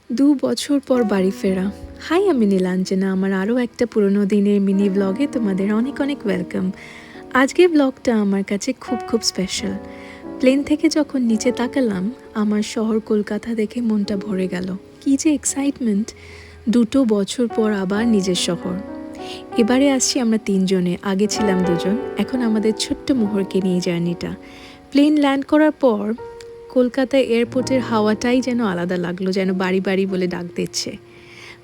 ২ বছর পর বাড়ি ফেরা। হাই, আমি নীলাঞ্জনা। আমার আরও একটা পুরোনো দিনের মিনি ব্লগে তোমাদের অনেক অনেক ওয়েলকাম। আজকের ব্লগটা আমার কাছে খুব খুব স্পেশাল। প্লেন থেকে যখন নিচে তাকালাম, আমার শহর কলকাতা দেখে মনটা ভরে গেল। কী যে এক্সাইটমেন্ট! ২ বছর পর আবার নিজের শহর। এবারে আসছি আমরা ৩ জনে, আগে ছিলাম ২জন। এখন আমাদের ছোট্ট মোহরকে নিয়ে জার্নিটা। প্লেন ল্যান্ড করার পর কলকাতা এয়ারপোর্টের হাওয়াটাই যেন আলাদা লাগলো, যেন বাড়ি বাড়ি বলে ডাক দিচ্ছে।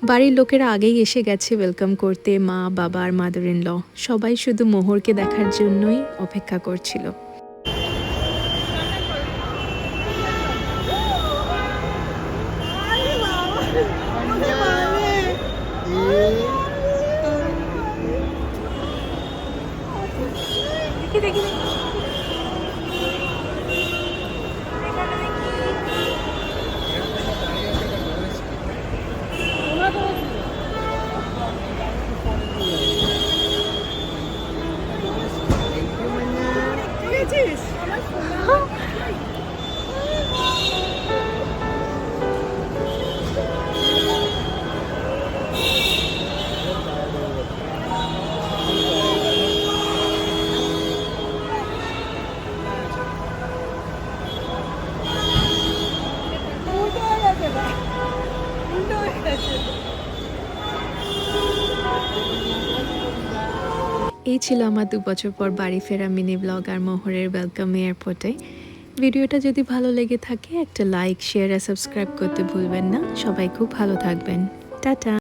বাড়ির লোকেরা আগেই এসে গেছে ওয়েলকাম করতে, মা, বাবা আর মাদার ইন ল। সবাই শুধু মোহরকে দেখার জন্যই অপেক্ষা করছিল। এই ছিল আমার ২ বছর পর বাড়ি ফেরা মিনি ব্লগ আর মোহরের ওয়েলকাম এয়ারপোর্টে। ভিডিওটা যদি ভালো লেগে থাকে একটা লাইক, শেয়ার আর সাবস্ক্রাইব করতে ভুলবেন না। সবাই খুব ভালো থাকবেন। টাটা।